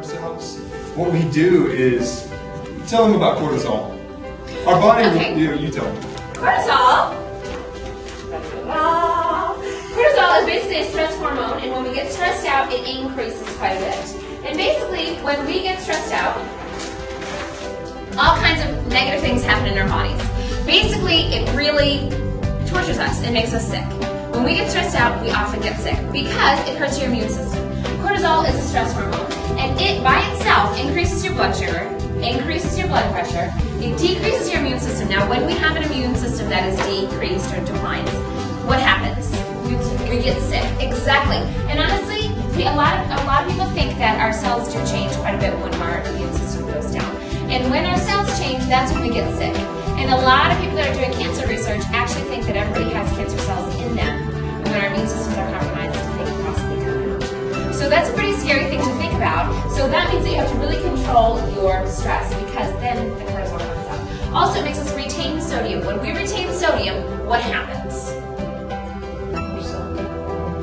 ourselves, what we do is tell them about cortisol. Our body, Okay. you tell them. Cortisol. Cortisol is basically a stress hormone, and when we get stressed out, it increases quite a bit. And basically, when we get stressed out, all kinds of negative things happen in our bodies. Basically, it really tortures us and makes us sick. When we get stressed out, we often get sick because it hurts your immune system. Cortisol is a stress hormone, and it by itself increases your blood sugar, increases your blood pressure, it decreases your immune system. Now, when we have an immune system that is decreased or declines, what happens? We get sick. Exactly. And honestly, a lot of people think that our cells do change quite a bit when our immune system goes down. And when our cells change, that's when we get sick. And a lot of people that are doing cancer research actually think that everybody has cancer cells in them. And when our immune systems are compromised, they can possibly come out. So that's a pretty scary thing to think about. So that means that you have to really control your stress because then the cortisol comes up. Also, it makes us retain sodium. When we retain sodium, what happens?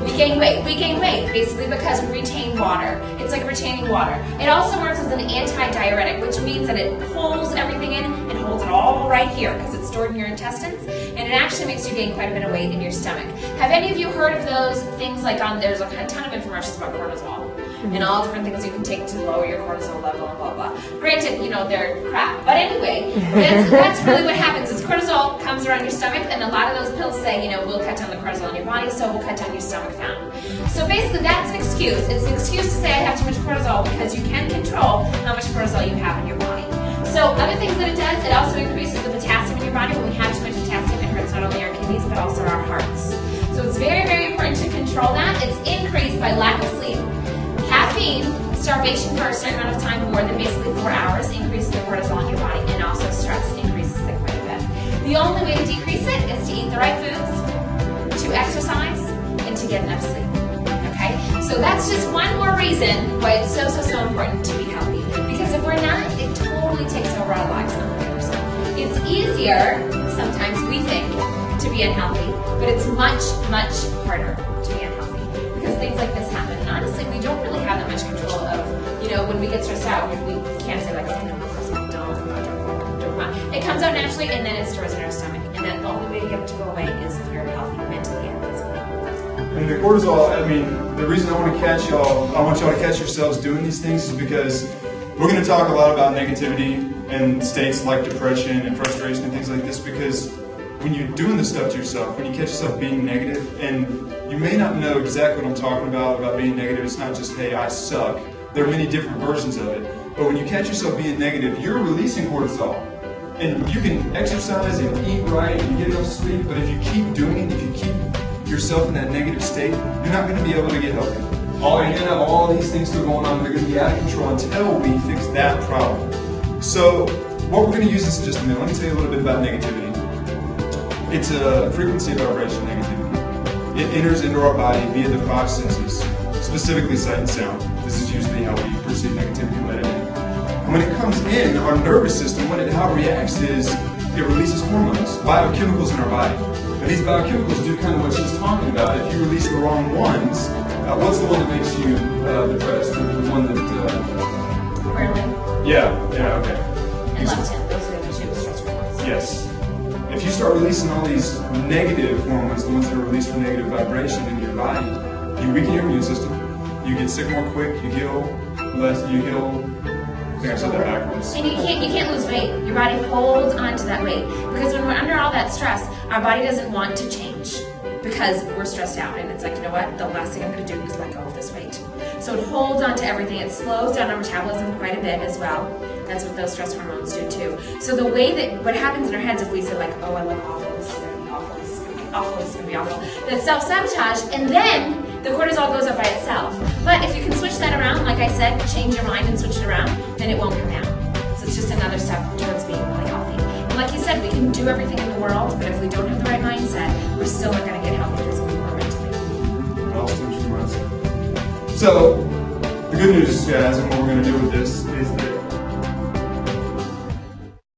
We gain weight, basically because we retain water. It's like retaining water. It also works as an anti-diuretic, which means that it pulls everything in and holds it all right here because it's stored in your intestines, and it actually makes you gain quite a bit of weight in your stomach. Have any of you heard of those things like there's a ton of infomercials about cortisol and all different things you can take to lower your cortisol level and blah, blah. Granted, they're crap. But anyway, that's really what happens is cortisol comes around your stomach, and a lot of those pills say, we'll cut down the cortisol in your body, so we'll cut down your stomach fat. So basically, that's an excuse. It's an excuse to say I have too much cortisol because you can control how much cortisol you have in your body. So other things that it does, it also increases the potassium in your body. When we have too much potassium, it hurts not only our kidneys, but also our hearts. So it's very, very important to control that. It's increased by lack of sleep. Caffeine, starvation for a certain amount of time, more than basically 4 hours, increases the cortisol in your body, and also stress increases it quite a bit. The only way to decrease it is to eat the right foods, to exercise, and to get enough sleep. Okay? So that's just one more reason why it's so important to be healthy. Because if we're not, it totally takes over our lives 100%. It's easier, sometimes we think, to be unhealthy, but it's much harder to be unhealthy. Because things like this happen. And honestly, we don't really have that much control of, when we get stressed out, we can't say like, okay, no, don't. It comes out naturally, and then it stores in our stomach. And then the only way to get it to go away is if you're healthy mentally and physically. And the cortisol, the reason I want y'all to catch yourselves doing these things is because we're going to talk a lot about negativity and states like depression and frustration and things like this, because when you're doing this stuff to yourself, when you catch yourself being negative, and you may not know exactly what I'm talking about being negative, it's not just, hey, I suck. There are many different versions of it. But when you catch yourself being negative, you're releasing cortisol. And you can exercise and eat right and get enough sleep, but if you keep doing it, if you keep yourself in that negative state, you're not going to be able to get healthy. You're going to have all these things still going on, they're going to be out of control until we fix that problem. So, what we're going to use this in just a minute. Let me tell you a little bit about negativity. It's a frequency of vibration, negativity. It enters into our body via the 5 senses, specifically sight and sound. This is usually how we perceive negativity, let it in. And when it comes in, our nervous system, how it reacts is it releases hormones, biochemicals in our body. And these biochemicals do kind of what she's talking about. If you release the wrong ones, what's the one that makes you depressed? The one that... Merlin. Yeah, okay. And leptin, those are the two stress hormones. Yes. If you start releasing all these negative hormones, the ones that are released from negative vibration into your body, you weaken your immune system, you get sick more quick, you heal less, I think I said that backwards. And you can't lose weight. Your body holds on to that weight. Because when we're under all that stress, our body doesn't want to change because we're stressed out. And it's like, you know what? The last thing I'm going to do is let go of this weight. So it holds on to everything. It slows down our metabolism quite a bit as well. That's what those stress hormones do too. So the way that, what happens in our heads if we say like, oh, I look awful, this is going to be awful, this is going to be awful, this is going to be awful. That's self-sabotage, and then the cortisol goes up by itself. But if you can switch that around, like I said, change your mind and switch it around, then it won't come down. So it's just another step towards being really healthy. And like you said, we can do everything in the world, but if we don't have the right mindset, we're still not going to get healthy physically or mentally. So, the good news, guys, and what we're going to do with this is that